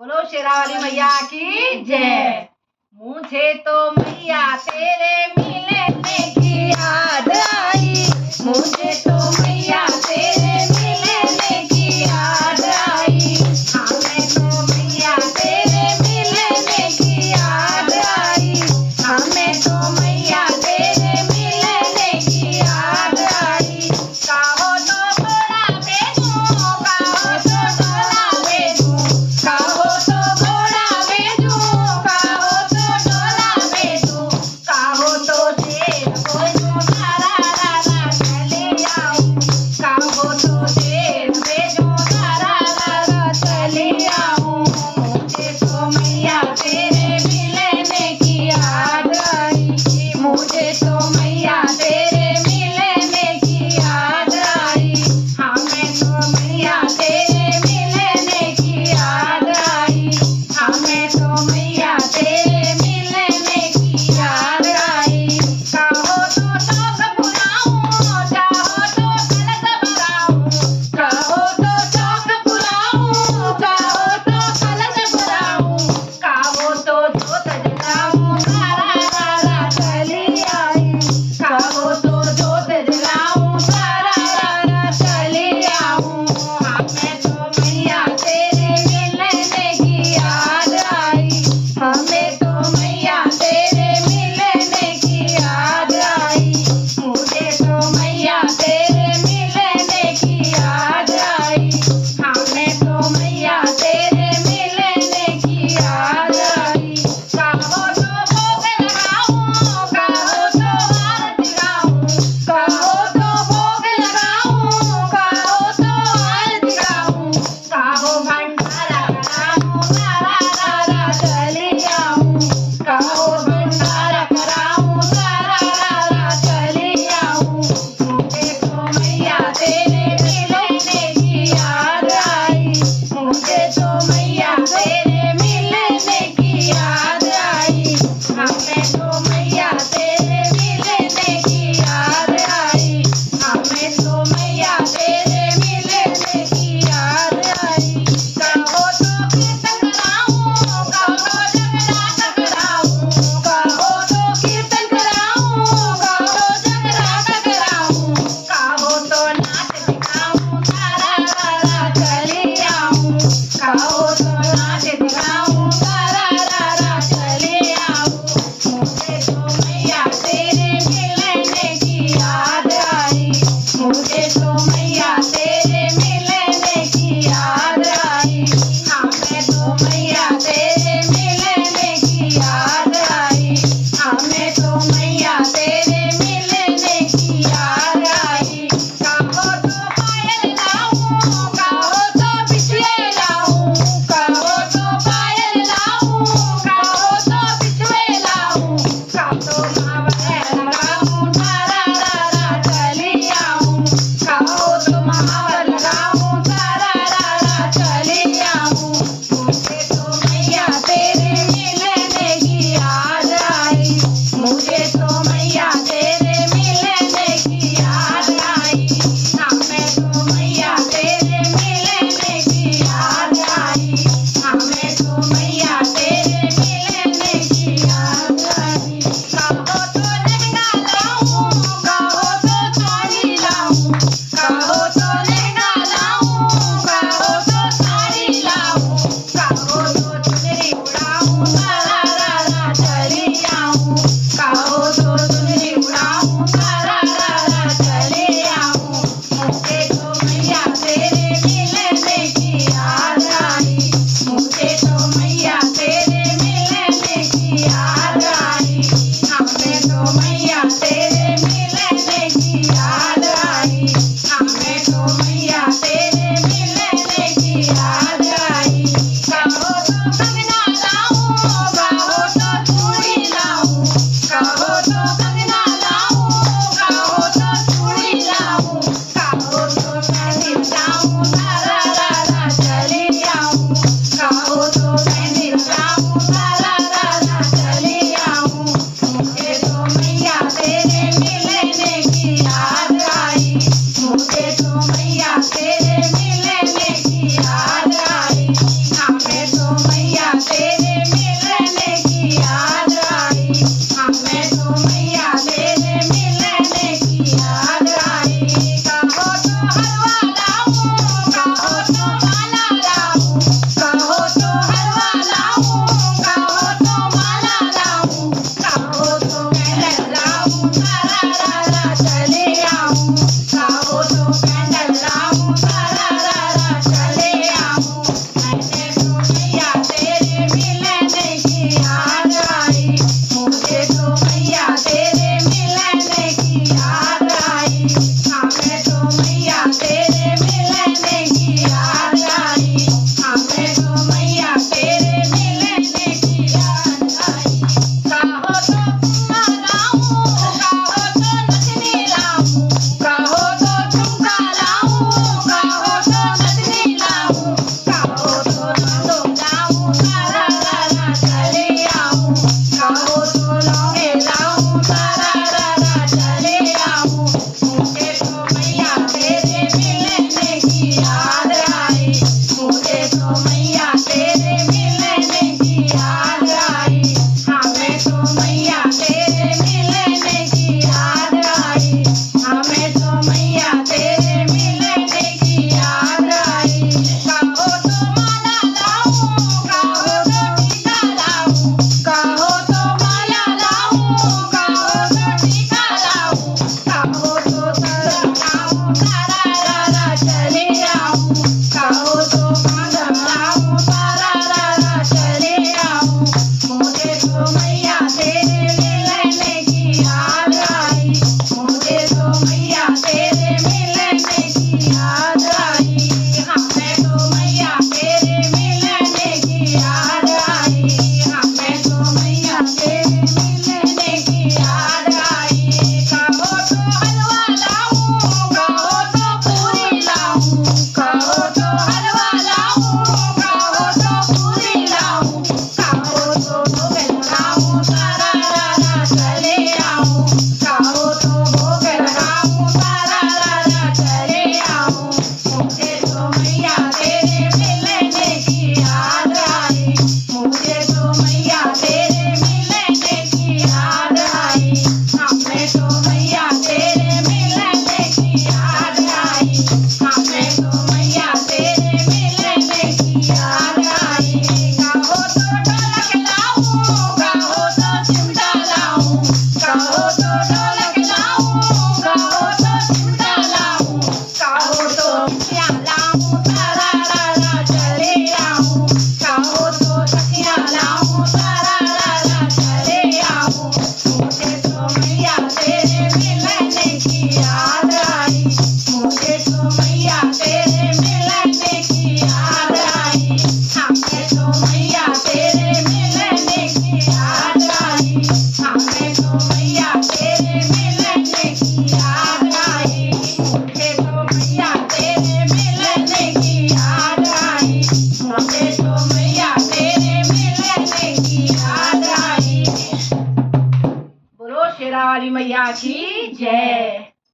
बोलो शेरावाली मैया की जय। मुझे तो मैया तेरे मिलने की याद आई, मुझे तो मैया तेरे मिलने की याद आई, हमें तो मैया तेरे मिलने की याद आई, हमें तो मैया तेरे मिलने की याद आई। कहो तो घोड़ा भेजूं, कहो तो डोला भेजूं, कहो तो घोड़ा भेजूं, कहो तो डोला भेजूं, कहो तो तेल भेजूं, रा रा रा चले आऊं, कहो तो तेल भेजूं, रा रा रा चले आऊं। मुझे तो मैया तेरे मिलने की याद आई, मुझे तो मैया तेरे मिलने की याद आई, हमें तो मैया तेरे मिलने की याद आई, हमें तो मैया तेरे मिलने की याद आई। कहो तो चौक बुलाऊं, चाहो तो कलश भराऊं, कहो तो चौक बुलाऊं, चाहो तो कलश भराऊं, कहो तो जोत जलाऊं, रा रा रा चली आई, कहो तो जोत जलाऊं, रा रा चली आऊं। हमें तो मैया तेरे मिलने की याद आई, हमें तो मैया तेरे मिलने की याद आई, मुझे तो मैया तेरे मिलने की याद आई, हमें तो मैया तेरे मिलने की याद आई। कहो तो भोग लगाऊं, कहो तो आरती गाऊं, कहो तो भोग लगाऊं, कहो तो आरती गाऊं, कहो भंडारा कराऊं, रा रा रा चली आऊं, कहो भंडारा कराऊं, रा रा चली आऊं। मुझे तो मैया तेरे मिलने की याद आई, मुझे तो मैया तेरे मिलने की याद आई, हमें तो मैया तेरे मिलने की याद आई, हमें तो मैया तेरे मिलने की याद आई। कहो तो कीर्तन कराऊं, कहो जगराता कराऊं, कहो तो कीर्तन कराऊं, कहो जगराता कराऊं, कहो तो नाच दिखाऊं, रा रा चली आऊं, कहो तो नाच दिखाऊं, रा रा चली आऊं। मुझे तो मैया तेरे मिलने की याद आई, मुझे तो मैया तेरे मिलने की याद आई, हमें तो मैया तेरे मिलने की याद आई, हमें तो मैया तेरे मिलने की याद आई। कहो तो पायल लाऊं, कहो तो बिछुए लाऊं, कहो तो पायल लाऊं, कहो तो बिछुए लाऊं, कहो तो महावर लगाऊं, रा रा चली आऊं, कहो तो महावर लगाऊं, रा रा चली आऊं। मुझे तो मैया तेरे मिलने की याद आई, मुझे तो मैया तेरे मिलने की याद आई, हमें तो मैया तेरे मिलने की याद आई, हमें तो मैया तेरे मिलने की याद आई। कहो तो लहंगा लाऊं, कहो तो साड़ी लाऊं, कहो तो लहंगा लाऊं, कहो तो साड़ी लाऊं, कहो तो चुनरी उड़ाऊं, रा रा चली आऊं, कहो तो चुनरी उड़ाऊं, रा रा चली आऊं। मुझे तो मैया तेरे मिलने की याद आई, मुझे Amen.